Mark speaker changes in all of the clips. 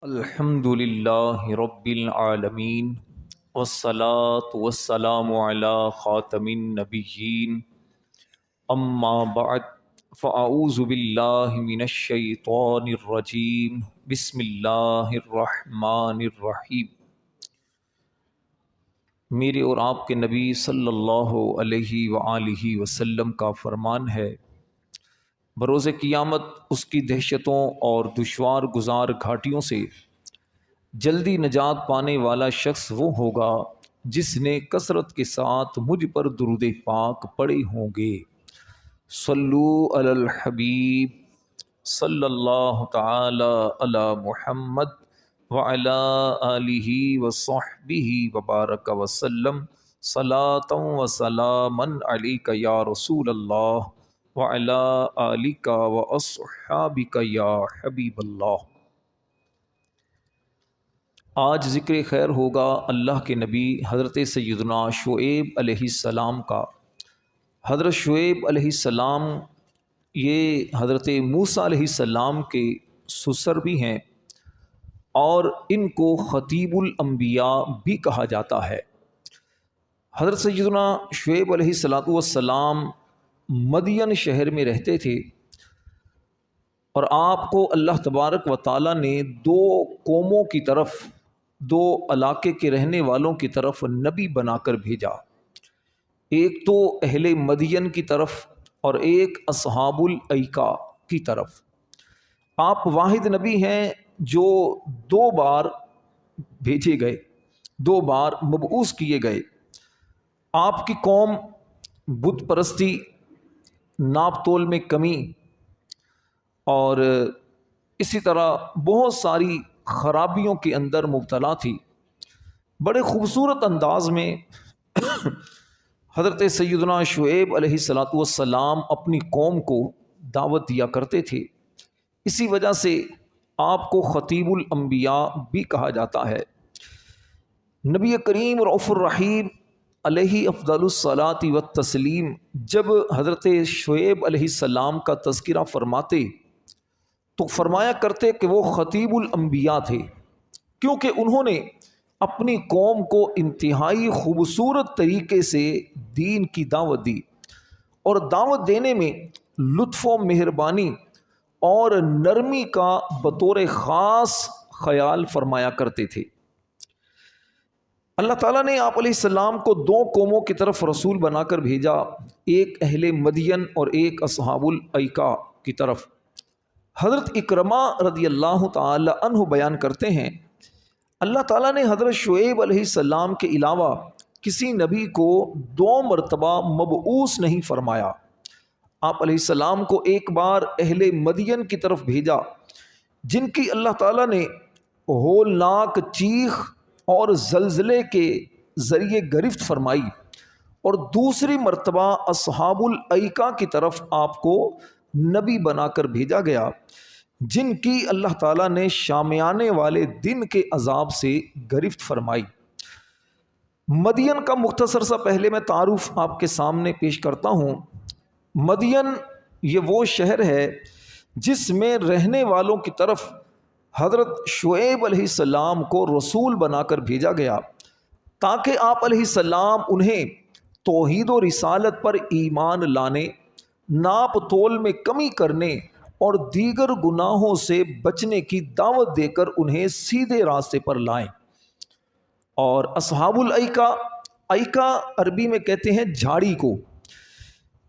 Speaker 1: الحمد للہ رب العالمین والصلاة والسلام علی خاتم النبیین اما بعد فاعوذ باللہ من الشیطان الرجیم بسم اللہ الرحمن الرحیم۔ میرے اور آپ کے نبی صلی اللہ علیہ وآلہ وسلم کا فرمان ہے، بروز قیامت اس کی دہشتوں اور دشوار گزار گھاٹیوں سے جلدی نجات پانے والا شخص وہ ہوگا جس نے کثرت کے ساتھ مجھ پر درود پاک پڑھے ہوں گے۔ صلو علی الحبیب صلی اللہ تعالی علی محمد وعلی آلہ وصحبہ وبارک وسلم صلاۃ و سلاما علیک یا رسول اللہ وعلی آلک واصحابک یا حبیب اللہ۔ آج ذکر خیر ہوگا اللہ کے نبی حضرت سیدنا شعیب علیہ السلام کا۔ حضرت شعیب علیہ السلام یہ حضرت موسیٰ علیہ السلام کے سسر بھی ہیں اور ان کو خطیب الانبیاء بھی کہا جاتا ہے۔ حضرت سیدنا شعیب علیہ السلام مدین شہر میں رہتے تھے اور آپ کو اللہ تبارک و تعالیٰ نے دو قوموں کی طرف، دو علاقے کے رہنے والوں کی طرف نبی بنا کر بھیجا، ایک تو اہل مدین کی طرف اور ایک اصحاب الایکا کی طرف۔ آپ واحد نبی ہیں جو دو بار بھیجے گئے، دو بار مبعوث کیے گئے۔ آپ کی قوم بت پرستی، ناپ تول میں کمی اور اسی طرح بہت ساری خرابیوں کے اندر مبتلا تھی۔ بڑے خوبصورت انداز میں حضرت سیدنا شعیب علیہ السلام اپنی قوم کو دعوت دیا کرتے تھے، اسی وجہ سے آپ کو خطیب الانبیاء بھی کہا جاتا ہے۔ نبی کریم رؤوف الرحیم علیہ افضل الصلاۃ والتسلیم جب حضرت شعیب علیہ السلام کا تذکرہ فرماتے تو فرمایا کرتے کہ وہ خطیب الانبیاء تھے، کیونکہ انہوں نے اپنی قوم کو انتہائی خوبصورت طریقے سے دین کی دعوت دی اور دعوت دینے میں لطف و مہربانی اور نرمی کا بطور خاص خیال فرمایا کرتے تھے۔ اللہ تعالیٰ نے آپ علیہ السلام کو دو قوموں کی طرف رسول بنا کر بھیجا، ایک اہل مدین اور ایک اصحاب الایکا کی طرف۔ حضرت اکرمہ رضی اللہ تعالی عنہ بیان کرتے ہیں، اللہ تعالیٰ نے حضرت شعیب علیہ السلام کے علاوہ کسی نبی کو دو مرتبہ مبعوث نہیں فرمایا۔ آپ علیہ السلام کو ایک بار اہل مدین کی طرف بھیجا جن کی اللہ تعالیٰ نے ہولناک چیخ اور زلزلے کے ذریعے گرفت فرمائی، اور دوسری مرتبہ اصحاب الایکا کی طرف آپ کو نبی بنا کر بھیجا گیا جن کی اللہ تعالیٰ نے شامیانے والے دن کے عذاب سے گرفت فرمائی۔ مدین کا مختصر سا پہلے میں تعارف آپ کے سامنے پیش کرتا ہوں۔ مدین یہ وہ شہر ہے جس میں رہنے والوں کی طرف حضرت شعیب علیہ السلام کو رسول بنا کر بھیجا گیا تاکہ آپ علیہ السلام انہیں توحید و رسالت پر ایمان لانے، ناپ تول میں کمی کرنے اور دیگر گناہوں سے بچنے کی دعوت دے کر انہیں سیدھے راستے پر لائیں۔ اور اصحاب الایکا، ایکا عربی میں کہتے ہیں جھاڑی کو،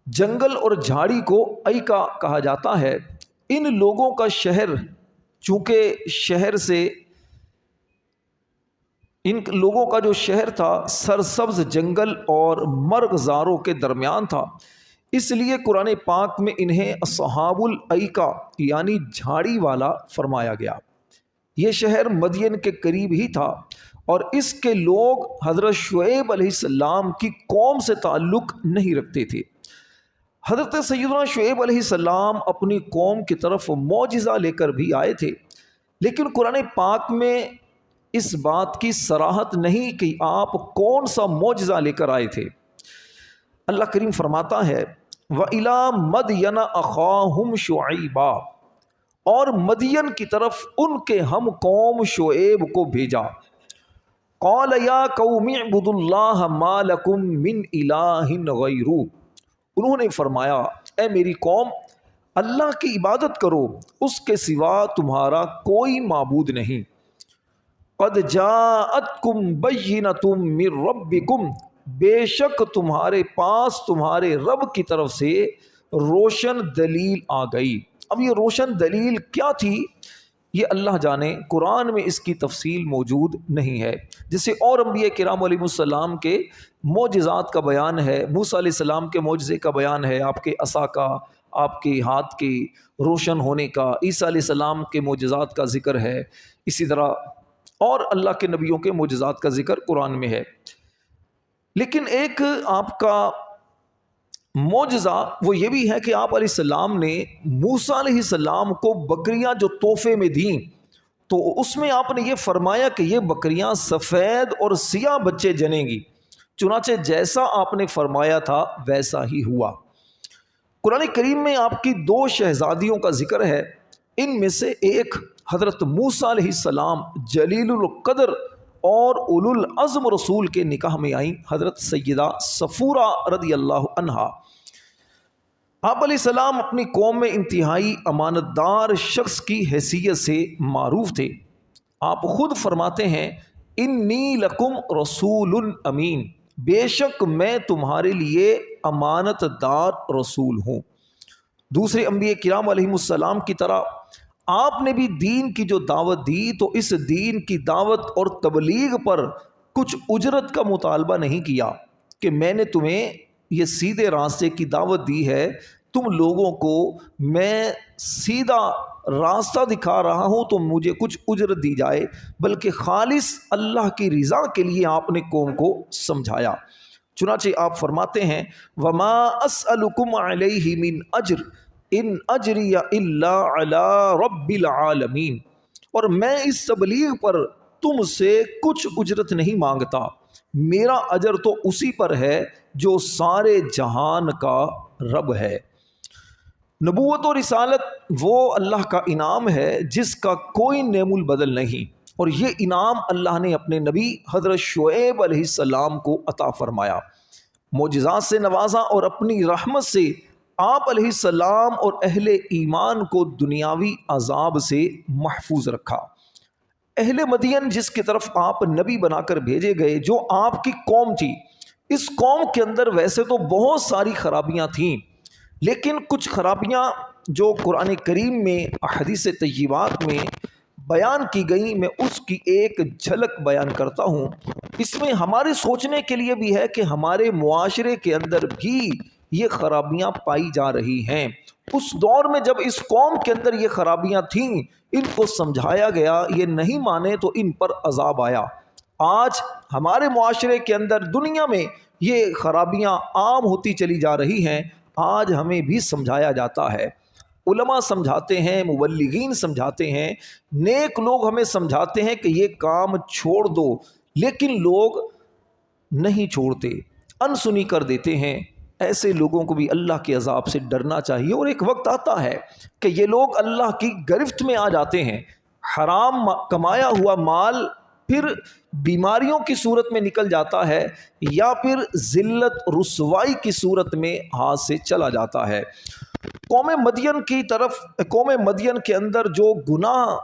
Speaker 1: جنگل اور جھاڑی کو ایکا کہا جاتا ہے۔ ان لوگوں کا شہر، چونکہ شہر سے ان لوگوں کا جو شہر تھا سرسبز جنگل اور مرغزاروں کے درمیان تھا، اس لیے قرآن پاک میں انہیں اصحاب الایکا یعنی جھاڑی والا فرمایا گیا۔ یہ شہر مدین کے قریب ہی تھا اور اس کے لوگ حضرت شعیب علیہ السلام کی قوم سے تعلق نہیں رکھتے تھے۔ حضرت سیدنا شعیب علیہ السلام اپنی قوم کی طرف معجزہ لے کر بھی آئے تھے، لیکن قرآن پاک میں اس بات کی صراحت نہیں کہ آپ کون سا معجزہ لے کر آئے تھے۔ اللہ کریم فرماتا ہے وَإِلَىٰ مَدْيَنَ أَخَاهُمْ شُعَيْبًا، اور مدین کی طرف ان کے ہم قوم شعیب کو بھیجا۔ قال یا قوم اعبدوا اللہ ما لکم من الہ غیرہ، انہوں نے فرمایا اے میری قوم اللہ کی عبادت کرو، اس کے سوا تمہارا کوئی معبود نہیں۔ قد جاءتکم بینۃ من ربکم، بے شک تمہارے پاس تمہارے رب کی طرف سے روشن دلیل آ گئی۔ اب یہ روشن دلیل کیا تھی یہ اللہ جانے، قرآن میں اس کی تفصیل موجود نہیں ہے، جیسے اور انبیاء کرام علیہ السلام کے معجزات کا بیان ہے، موسیٰ علیہ السلام کے معجزے کا بیان ہے، آپ کے عصا کا، آپ کے ہاتھ کے روشن ہونے کا، عیسیٰ علیہ السلام کے معجزات کا ذکر ہے، اسی طرح اور اللہ کے نبیوں کے معجزات کا ذکر قرآن میں ہے۔ لیکن ایک آپ کا معجزہ وہ یہ بھی ہے کہ آپ علیہ السلام نے موسیٰ علیہ السلام کو بکریاں جو تحفے میں دیں تو اس میں آپ نے یہ فرمایا کہ یہ بکریاں سفید اور سیاہ بچے جنیں گی، چنانچہ جیسا آپ نے فرمایا تھا ویسا ہی ہوا۔ قرآن کریم میں آپ کی 2 شہزادیوں کا ذکر ہے، ان میں سے ایک حضرت موسیٰ علیہ السلام جلیل القدر اور اولو العزم رسول کے نکاح میں آئیں، حضرت سیدہ صفورہ رضی اللہ عنہا۔ آپ علیہ السلام اپنی قوم میں انتہائی امانت دار شخص کی حیثیت سے معروف تھے۔ آپ خود فرماتے ہیں انی لکم رسول امین، بے شک میں تمہارے لیے امانت دار رسول ہوں۔ دوسرے انبیاء کرام علیہ السلام کی طرح آپ نے بھی دین کی جو دعوت دی تو اس دین کی دعوت اور تبلیغ پر کچھ اجرت کا مطالبہ نہیں کیا کہ میں نے تمہیں یہ سیدھے راستے کی دعوت دی ہے، تم لوگوں کو میں سیدھا راستہ دکھا رہا ہوں تو مجھے کچھ اجرت دی جائے، بلکہ خالص اللہ کی رضا کے لیے آپ نے قوم کو سمجھایا۔ چنانچہ آپ فرماتے ہیں وما اسألکم علیہ من اجر ان اجری الا علی رب العالمین، اور میں اس تبلیغ پر تم سے کچھ اجرت نہیں مانگتا، میرا اجر تو اسی پر ہے جو سارے جہان کا رب ہے۔ نبوت و رسالت وہ اللہ کا انعام ہے جس کا کوئی نعم البدل نہیں، اور یہ انعام اللہ نے اپنے نبی حضرت شعیب علیہ السلام کو عطا فرمایا، معجزات سے نوازا اور اپنی رحمت سے آپ علیہ السلام اور اہل ایمان کو دنیاوی عذاب سے محفوظ رکھا۔ اہل مدین جس کی طرف آپ نبی بنا کر بھیجے گئے، جو آپ کی قوم تھی، اس قوم کے اندر ویسے تو بہت ساری خرابیاں تھیں، لیکن کچھ خرابیاں جو قرآن کریم میں احادیث طیبات میں بیان کی گئیں، میں اس کی ایک جھلک بیان کرتا ہوں۔ اس میں ہمارے سوچنے کے لیے بھی ہے کہ ہمارے معاشرے کے اندر بھی یہ خرابیاں پائی جا رہی ہیں۔ اس دور میں جب اس قوم کے اندر یہ خرابیاں تھیں، ان کو سمجھایا گیا، یہ نہیں مانے تو ان پر عذاب آیا۔ آج ہمارے معاشرے کے اندر دنیا میں یہ خرابیاں عام ہوتی چلی جا رہی ہیں، آج ہمیں بھی سمجھایا جاتا ہے، علماء سمجھاتے ہیں، مبلغین سمجھاتے ہیں، نیک لوگ ہمیں سمجھاتے ہیں کہ یہ کام چھوڑ دو، لیکن لوگ نہیں چھوڑتے، انسنی کر دیتے ہیں۔ ایسے لوگوں کو بھی اللہ کے عذاب سے ڈرنا چاہیے، اور ایک وقت آتا ہے کہ یہ لوگ اللہ کی گرفت میں آ جاتے ہیں، حرام کمایا ہوا مال پھر بیماریوں کی صورت میں نکل جاتا ہے یا پھر ذلت رسوائی کی صورت میں ہاتھ سے چلا جاتا ہے۔ قوم مدین کے اندر جو گناہ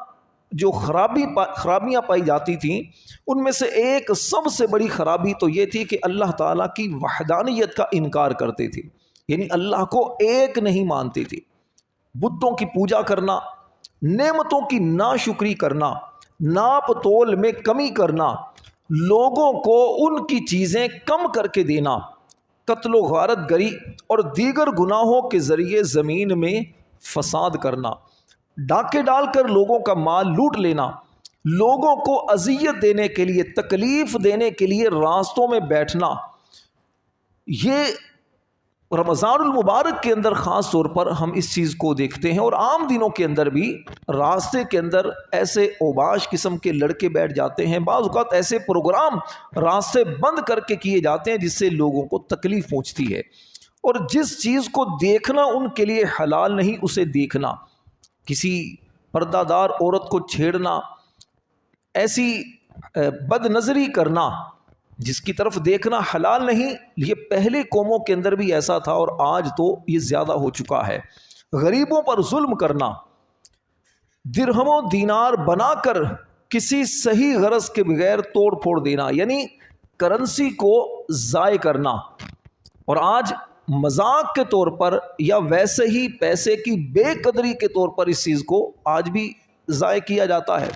Speaker 1: جو خرابیاں پائی جاتی تھیں، ان میں سے ایک سب سے بڑی خرابی تو یہ تھی کہ اللہ تعالیٰ کی وحدانیت کا انکار کرتے تھے، یعنی اللہ کو ایک نہیں مانتے تھے۔ بتوں کی پوجا کرنا، نعمتوں کی ناشکری کرنا، ناپ تول میں کمی کرنا، لوگوں کو ان کی چیزیں کم کر کے دینا، قتل و غارت گری اور دیگر گناہوں کے ذریعے زمین میں فساد کرنا، ڈاکے ڈال کر لوگوں کا مال لوٹ لینا، لوگوں کو اذیت دینے کے لیے، تکلیف دینے کے لیے راستوں میں بیٹھنا، یہ رمضان المبارک کے اندر خاص طور پر ہم اس چیز کو دیکھتے ہیں، اور عام دنوں کے اندر بھی راستے کے اندر ایسے اوباش قسم کے لڑکے بیٹھ جاتے ہیں، بعض اوقات ایسے پروگرام راستے بند کر کے کیے جاتے ہیں جس سے لوگوں کو تکلیف پہنچتی ہے، اور جس چیز کو دیکھنا ان کے لیے حلال نہیں اسے دیکھنا، کسی پردہ دار عورت کو چھیڑنا، ایسی بد نظری کرنا جس کی طرف دیکھنا حلال نہیں، یہ پہلے قوموں کے اندر بھی ایسا تھا اور آج تو یہ زیادہ ہو چکا ہے۔ غریبوں پر ظلم کرنا، درہم و دینار بنا کر کسی صحیح غرض کے بغیر توڑ پھوڑ دینا، یعنی کرنسی کو ضائع کرنا، اور آج مذاق کے طور پر یا ویسے ہی پیسے کی بے قدری کے طور پر اس چیز کو آج بھی ضائع کیا جاتا ہے۔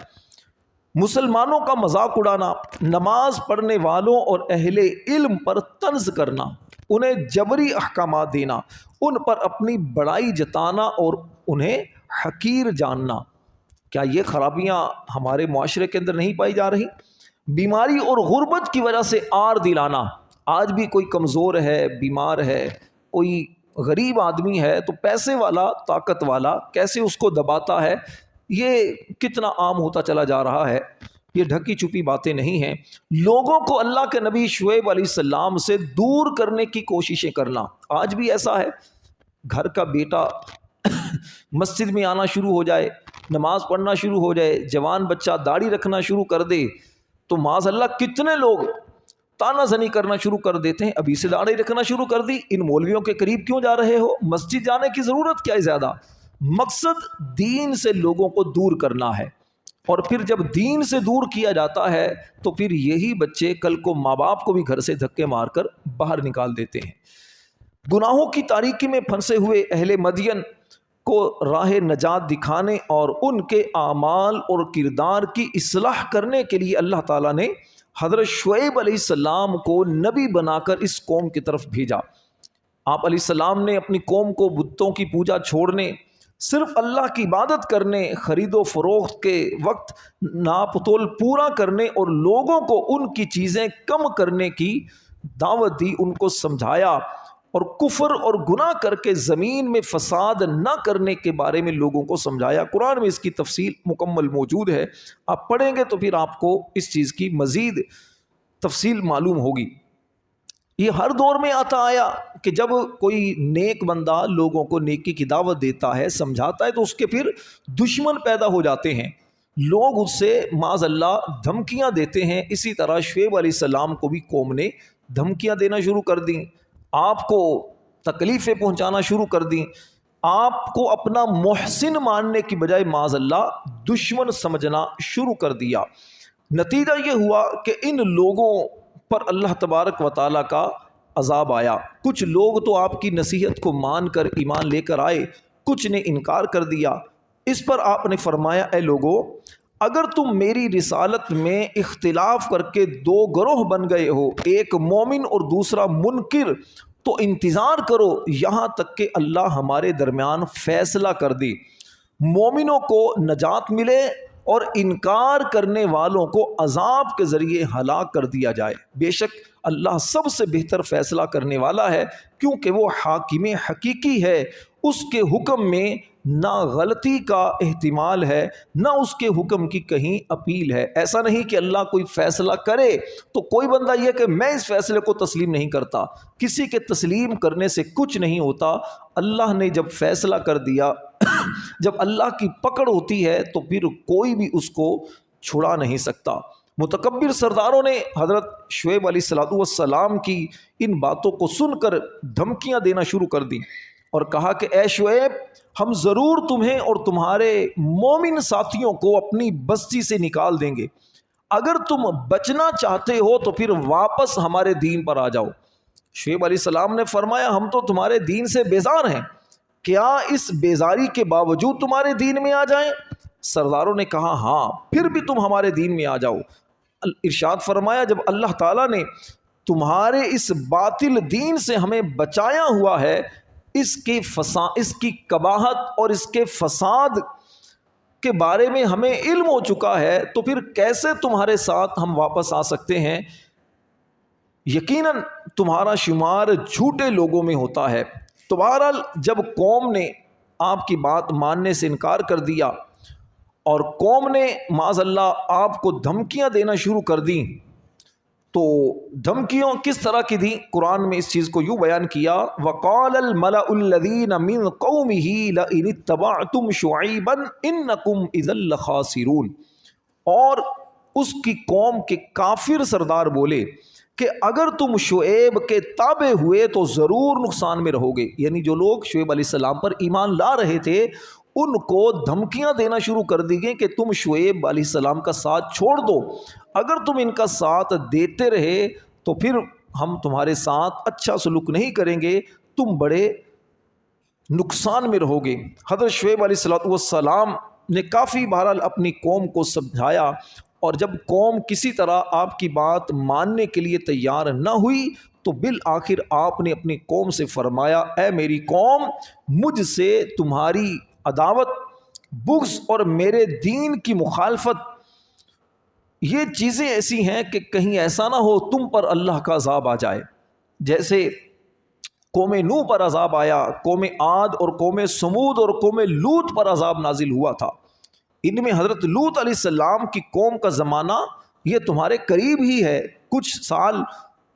Speaker 1: مسلمانوں کا مذاق اڑانا، نماز پڑھنے والوں اور اہل علم پر طنز کرنا، انہیں جبری احکامات دینا، ان پر اپنی بڑائی جتانا اور انہیں حقیر جاننا، کیا یہ خرابیاں ہمارے معاشرے کے اندر نہیں پائی جا رہی؟ بیماری اور غربت کی وجہ سے آر دلانا، آج بھی کوئی کمزور ہے، بیمار ہے، کوئی غریب آدمی ہے تو پیسے والا، طاقت والا کیسے اس کو دباتا ہے، یہ کتنا عام ہوتا چلا جا رہا ہے۔ یہ ڈھکی چھپی باتیں نہیں ہیں۔ لوگوں کو اللہ کے نبی شعیب علیہ السلام سے دور کرنے کی کوششیں کرنا، آج بھی ایسا ہے۔ گھر کا بیٹا مسجد میں آنا شروع ہو جائے، نماز پڑھنا شروع ہو جائے، جوان بچہ داڑھی رکھنا شروع کر دے تو معاذ اللہ کتنے لوگ تانا زنی کرنا شروع کر دیتے ہیں، ابھی سے داڑھی رکھنا شروع کر دی، ان مولویوں کے قریب کیوں جا رہے ہو، مسجد جانے کی ضرورت کیا ہے زیادہ؟ مقصد دین سے لوگوں کو دور کرنا ہے، اور پھر جب دین سے دور کیا جاتا ہے تو پھر یہی بچے کل کو ماں باپ کو بھی گھر سے دھکے مار کر باہر نکال دیتے ہیں۔ گناہوں کی تاریکی میں پھنسے ہوئے اہل مدین کو راہ نجات دکھانے اور ان کے اعمال اور کردار کی اصلاح کرنے کے لیے اللہ تعالیٰ نے حضرت شعیب علیہ السلام کو نبی بنا کر اس قوم کی طرف بھیجا۔ آپ علیہ السلام نے اپنی قوم کو بتوں کی پوجا چھوڑنے، صرف اللہ کی عبادت کرنے، خرید و فروخت کے وقت ناپ تول پورا کرنے اور لوگوں کو ان کی چیزیں کم کرنے کی دعوت دی، ان کو سمجھایا اور کفر اور گناہ کر کے زمین میں فساد نہ کرنے کے بارے میں لوگوں کو سمجھایا۔ قرآن میں اس کی تفصیل مکمل موجود ہے، آپ پڑھیں گے تو پھر آپ کو اس چیز کی مزید تفصیل معلوم ہوگی۔ یہ ہر دور میں آتا آیا کہ جب کوئی نیک بندہ لوگوں کو نیکی کی دعوت دیتا ہے، سمجھاتا ہے، تو اس کے پھر دشمن پیدا ہو جاتے ہیں، لوگ اس سے معاذ اللہ دھمکیاں دیتے ہیں۔ اسی طرح شعیب علیہ السلام کو بھی قوم نے دھمکیاں دینا شروع کر دیں، آپ کو تکلیفیں پہنچانا شروع کر دیں، آپ کو اپنا محسن ماننے کی بجائے معاذ اللہ دشمن سمجھنا شروع کر دیا۔ نتیجہ یہ ہوا کہ ان لوگوں پر اللہ تبارک و تعالیٰ کا عذاب آیا۔ کچھ لوگ تو آپ کی نصیحت کو مان کر ایمان لے کر آئے، کچھ نے انکار کر دیا۔ اس پر آپ نے فرمایا، اے لوگو، اگر تم میری رسالت میں اختلاف کر کے دو گروہ بن گئے ہو، ایک مومن اور دوسرا منکر، تو انتظار کرو یہاں تک کہ اللہ ہمارے درمیان فیصلہ کر دے، مومنوں کو نجات ملے اور انکار کرنے والوں کو عذاب کے ذریعے ہلاک کر دیا جائے۔ بے شک اللہ سب سے بہتر فیصلہ کرنے والا ہے، کیونکہ وہ حاکم حقیقی ہے، اس کے حکم میں نہ غلطی کا احتمال ہے، نہ اس کے حکم کی کہیں اپیل ہے۔ ایسا نہیں کہ اللہ کوئی فیصلہ کرے تو کوئی بندہ یہ کہ میں اس فیصلے کو تسلیم نہیں کرتا، کسی کے تسلیم کرنے سے کچھ نہیں ہوتا۔ اللہ نے جب فیصلہ کر دیا، جب اللہ کی پکڑ ہوتی ہے تو پھر کوئی بھی اس کو چھڑا نہیں سکتا۔ متکبر سرداروں نے حضرت شعیب علیہ السلام کی ان باتوں کو سن کر دھمکیاں دینا شروع کر دیں اور کہا کہ اے شعیب، ہم ضرور تمہیں اور تمہارے مومن ساتھیوں کو اپنی بستی سے نکال دیں گے، اگر تم بچنا چاہتے ہو تو پھر واپس ہمارے دین پر آ جاؤ۔ شعیب علیہ السلام نے فرمایا، ہم تو تمہارے دین سے بیزار ہیں، کیا اس بیزاری کے باوجود تمہارے دین میں آ جائیں؟ سرداروں نے کہا ہاں، پھر بھی تم ہمارے دین میں آ جاؤ۔ ارشاد فرمایا، جب اللہ تعالیٰ نے تمہارے اس باطل دین سے ہمیں بچایا ہوا ہے، اس کی قباحت اور اس کے فساد کے بارے میں ہمیں علم ہو چکا ہے، تو پھر کیسے تمہارے ساتھ ہم واپس آ سکتے ہیں؟ یقیناً تمہارا شمار جھوٹے لوگوں میں ہوتا ہے۔ تو بہرحال جب قوم نے آپ کی بات ماننے سے انکار کر دیا اور قوم نے معاذ اللہ آپ کو دھمکیاں دینا شروع کر دیں، تو دھمکیوں کس طرح کی دی؟ قرآن میں اس چیز کو یوں بیان کیا، وَقَالَ الْمَلَأُ الَّذِينَ مِنْ قَوْمِهِ لَئِنِ اتَّبَعْتُمْ شُعَيْبًا إِنَّكُمْ إِذًا لَخَاسِرُونَ، اور اس کی قوم کے کافر سردار بولے کہ اگر تم شعیب کے تابع ہوئے تو ضرور نقصان میں رہو گے. یعنی جو لوگ شعیب علیہ السلام پر ایمان لا رہے تھے ان کو دھمکیاں دینا شروع کر دی گئیں کہ تم شعیب علیہ السلام کا ساتھ چھوڑ دو، اگر تم ان کا ساتھ دیتے رہے تو پھر ہم تمہارے ساتھ اچھا سلوک نہیں کریں گے، تم بڑے نقصان میں رہو گے. حضرت شعیب علیہ السلام نے کافی بہرحال اپنی قوم کو سمجھایا، اور جب قوم کسی طرح آپ کی بات ماننے کے لیے تیار نہ ہوئی تو بالآخر آپ نے اپنی قوم سے فرمایا، اے میری قوم، مجھ سے تمہاری عداوت، بغض اور میرے دین کی مخالفت یہ چیزیں ایسی ہیں کہ کہیں ایسا نہ ہو تم پر اللہ کا عذاب آ جائے، جیسے قوم نوح پر عذاب آیا، قوم عاد اور قوم سمود اور قوم لوط پر عذاب نازل ہوا تھا. ان میں حضرت لوط علیہ السلام کی قوم کا زمانہ یہ تمہارے قریب ہی ہے، کچھ سال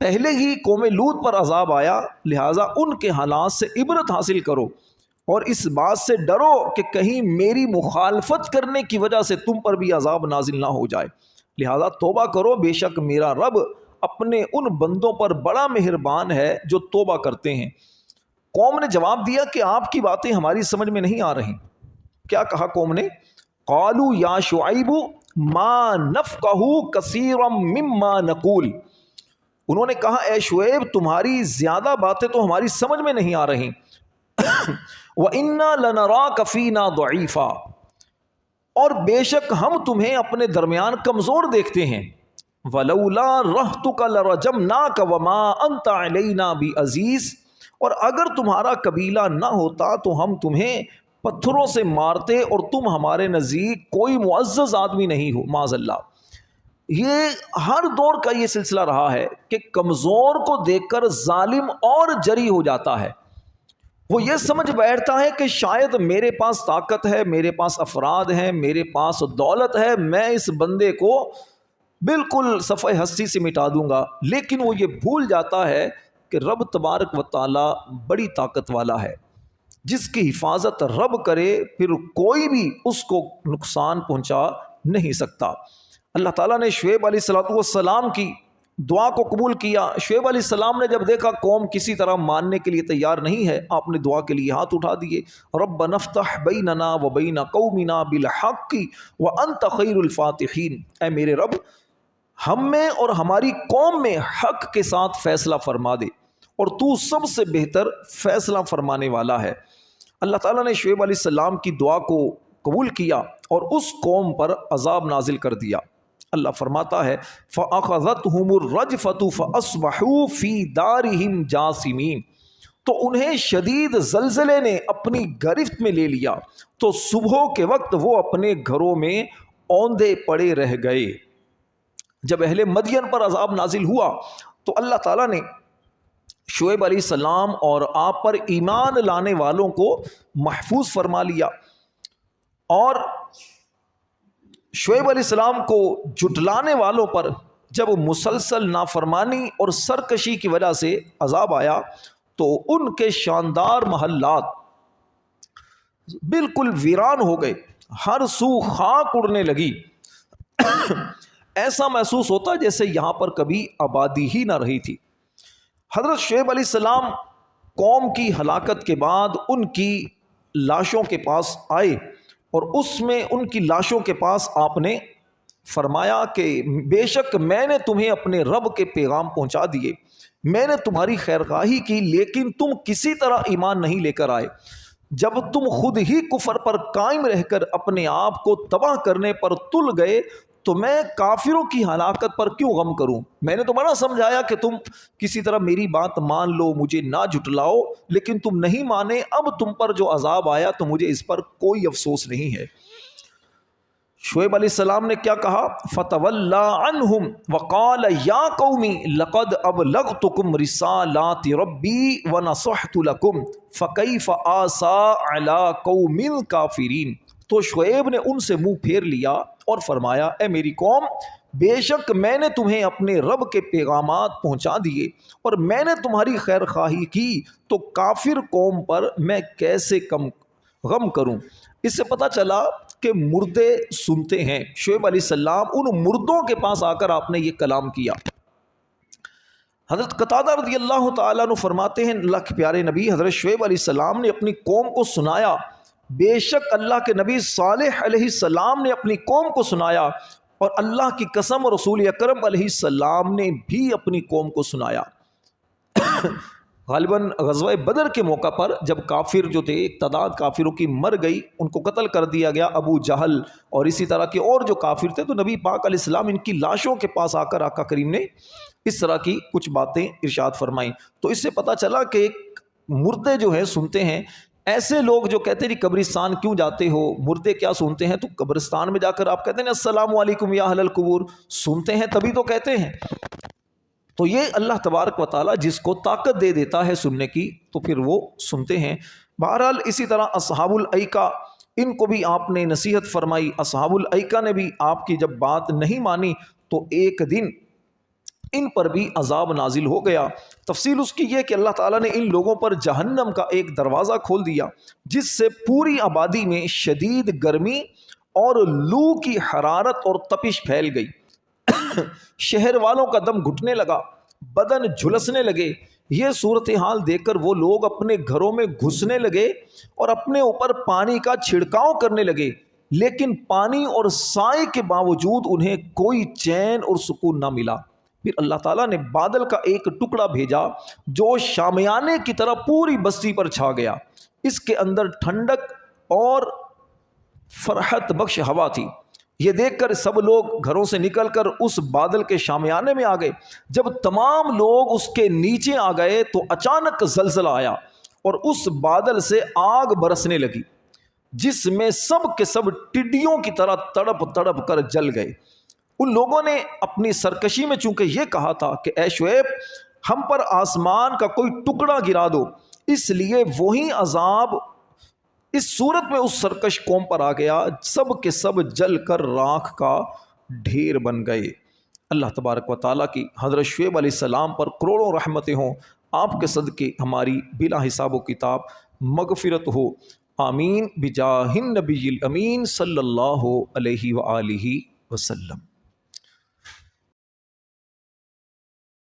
Speaker 1: پہلے ہی قوم لوط پر عذاب آیا، لہٰذا ان کے حالات سے عبرت حاصل کرو اور اس بات سے ڈرو کہ کہیں میری مخالفت کرنے کی وجہ سے تم پر بھی عذاب نازل نہ ہو جائے، لہٰذا توبہ کرو، بے شک میرا رب اپنے ان بندوں پر بڑا مہربان ہے جو توبہ کرتے ہیں. قوم نے جواب دیا کہ آپ کی باتیں ہماری سمجھ میں نہیں آ رہی. کیا کہا قوم نے؟ قالوا یا شعیب ما نفقہ کثیرا مما نقول، انہوں نے کہا اے شعیب تمہاری زیادہ باتیں تو ہماری سمجھ میں نہیں آ رہی. وَإِنَّا لَنَرَاكَ فِينَا ضَعِيفًا، اور بے شک ہم تمہیں اپنے درمیان کمزور دیکھتے ہیں. وَلَوْلَا رَحْتُكَ لَرَجَمْنَاكَ وَمَا أَنْتَ عَلَيْنَا بِعَزِيزٍ، اور اگر تمہارا قبیلہ نہ ہوتا تو ہم تمہیں پتھروں سے مارتے اور تم ہمارے نزدیک کوئی معزز آدمی نہیں ہو، معاذ اللہ. یہ ہر دور کا یہ سلسلہ رہا ہے کہ کمزور کو دیکھ کر ظالم اور جری ہو جاتا ہے، وہ یہ سمجھ بیٹھتا ہے کہ شاید میرے پاس طاقت ہے، میرے پاس افراد ہیں، میرے پاس دولت ہے، میں اس بندے کو بالکل صفحہ ہستی سے مٹا دوں گا. لیکن وہ یہ بھول جاتا ہے کہ رب تبارک و تعالی بڑی طاقت والا ہے، جس کی حفاظت رب کرے پھر کوئی بھی اس کو نقصان پہنچا نہیں سکتا. اللہ تعالیٰ نے شعیب علیہ السلام کی دعا کو قبول کیا. شعیب علیہ السلام نے جب دیکھا قوم کسی طرح ماننے کے لیے تیار نہیں ہے، آپ نے دعا کے لیے ہاتھ اٹھا دیے. ربنا افتح بیننا وبین قومنا بالحق وانت خیر الفاتحین، اے میرے رب ہم میں اور ہماری قوم میں حق کے ساتھ فیصلہ فرما دے اور تو سب سے بہتر فیصلہ فرمانے والا ہے. اللہ تعالیٰ نے شعیب علیہ السلام کی دعا کو قبول کیا اور اس قوم پر عذاب نازل کر دیا. اللہ فرماتا ہے فَأَخَذَتْهُمُ الرَّجْفَةُ فَأَصْبَحُوا فِي دَارِهِمْ جَاثِمِينَ، تو انہیں شدید زلزلے نے اپنی گرفت میں لے لیا تو صبح کے وقت وہ اپنے گھروں میں اوندے پڑے رہ گئے. جب اہل مدین پر عذاب نازل ہوا تو اللہ تعالیٰ نے شعیب علیہ السلام اور آپ پر ایمان لانے والوں کو محفوظ فرما لیا، اور شعیب علیہ السلام کو جھٹلانے والوں پر جب مسلسل نافرمانی اور سرکشی کی وجہ سے عذاب آیا تو ان کے شاندار محلات بالکل ویران ہو گئے، ہر سو خاک اڑنے لگی. ایسا محسوس ہوتا جیسے یہاں پر کبھی آبادی ہی نہ رہی تھی. حضرت شعیب علیہ السلام قوم کی ہلاکت کے بعد ان کی لاشوں کے پاس آئے اور اس میں ان کی لاشوں کے پاس آپ نے فرمایا کہ بے شک میں نے تمہیں اپنے رب کے پیغام پہنچا دیے، میں نے تمہاری خیرخواہی کی، لیکن تم کسی طرح ایمان نہیں لے کر آئے. جب تم خود ہی کفر پر قائم رہ کر اپنے آپ کو تباہ کرنے پر تل گئے تو میں کافروں کی ہلاکت پر کیوں غم کروں؟ میں نے تو بڑا سمجھایا کہ تم کسی طرح میری بات مان لو، مجھے نہ جھٹلاؤ، لیکن تم نہیں مانے. اب تم پر جو عذاب آیا تو مجھے اس پر کوئی افسوس نہیں ہے. شعیب علیہ السلام نے کیا کہا؟ فَتَوَلَّى عَنْهُمْ وَقَالَ يَا قَوْمِ لَقَدْ أَبْلَغْتُكُمْ رِسَالَاتِ رَبِّي وَنَصَحْتُ لَكُمْ فَكَيْفَ آسَىٰ عَلَىٰ قَوْمٍ كَافِرِينَ. تو شعیب نے ان سے منہ پھیر لیا اور فرمایا اے میری قوم، بے شک میں نے تمہیں اپنے رب کے پیغامات پہنچا دیے اور میں نے تمہاری خیر خواہی کی، تو کافر قوم پر میں کیسے کم غم کروں۔ اس سے پتہ چلا کہ مردے سنتے ہیں۔ شعیب علیہ السلام ان مردوں کے پاس آ کر آپ نے یہ کلام کیا۔ حضرت قتادہ رضی اللہ تعالیٰ عنہ فرماتے ہیں اللہ کے پیارے نبی حضرت شعیب علیہ السلام نے اپنی قوم کو سنایا، بے شک اللہ کے نبی صالح علیہ السلام نے اپنی قوم کو سنایا، اور اللہ کی قسم رسول اکرم علیہ السلام نے بھی اپنی قوم کو سنایا۔ غالباً غزوہ بدر کے موقع پر جب کافر جو تھے، ایک تعداد کافروں کی مر گئی، ان کو قتل کر دیا گیا، ابو جہل اور اسی طرح کے اور جو کافر تھے، تو نبی پاک علیہ السلام ان کی لاشوں کے پاس آ کر آقا کریم نے اس طرح کی کچھ باتیں ارشاد فرمائیں۔ تو اس سے پتہ چلا کہ ایک مردے جو ہیں سنتے ہیں۔ ایسے لوگ جو کہتے ہیں قبرستان کیوں جاتے ہو، مردے کیا سنتے ہیں؟ تو قبرستان میں جا کر آپ کہتے ہیں السلام علیکم یا اہل القبور، سنتے ہیں تبھی تو کہتے ہیں۔ تو یہ اللہ تبارک و تعالیٰ جس کو طاقت دے دیتا ہے سننے کی، تو پھر وہ سنتے ہیں۔ بہرحال اسی طرح اصحاب الایکہ، ان کو بھی آپ نے نصیحت فرمائی۔ اصحاب الایکہ نے بھی آپ کی جب بات نہیں مانی تو ایک دن ان پر بھی عذاب نازل ہو گیا۔ تفصیل اس کی یہ کہ اللہ تعالیٰ نے ان لوگوں پر جہنم کا ایک دروازہ کھول دیا، جس سے پوری آبادی میں شدید گرمی اور لو کی حرارت اور تپش پھیل گئی۔ شہر والوں کا دم گھٹنے لگا، بدن جھلسنے لگے۔ یہ صورتحال دیکھ کر وہ لوگ اپنے گھروں میں گھسنے لگے اور اپنے اوپر پانی کا چھڑکاؤ کرنے لگے، لیکن پانی اور سائے کے باوجود انہیں کوئی چین اور سکون نہ ملا۔ پھر اللہ تعالیٰ نے بادل کا ایک ٹکڑا بھیجا جو شامیانے کی طرح پوری بستی پر چھا گیا۔ اس کے اندر ٹھنڈک اور فرحت بخش ہوا تھی۔ یہ دیکھ کر سب لوگ گھروں سے نکل کر اس بادل کے شامیانے میں آ گئے۔ جب تمام لوگ اس کے نیچے آ گئے تو اچانک زلزلہ آیا اور اس بادل سے آگ برسنے لگی، جس میں سب کے سب ٹڈیوں کی طرح تڑپ تڑپ کر جل گئے۔ ان لوگوں نے اپنی سرکشی میں چونکہ یہ کہا تھا کہ اے شعیب، ہم پر آسمان کا کوئی ٹکڑا گرا دو، اس لیے وہی عذاب اس صورت میں اس سرکش قوم پر آ گیا، سب کے سب جل کر راکھ کا ڈھیر بن گئے۔ اللہ تبارک و تعالیٰ کی حضرت شعیب علیہ السلام پر کروڑوں رحمتیں ہوں، آپ کے صدقے ہماری بلا حساب و کتاب مغفرت ہو، آمین بجاہ النبی الامین صلی اللہ علیہ وآلہ وسلم۔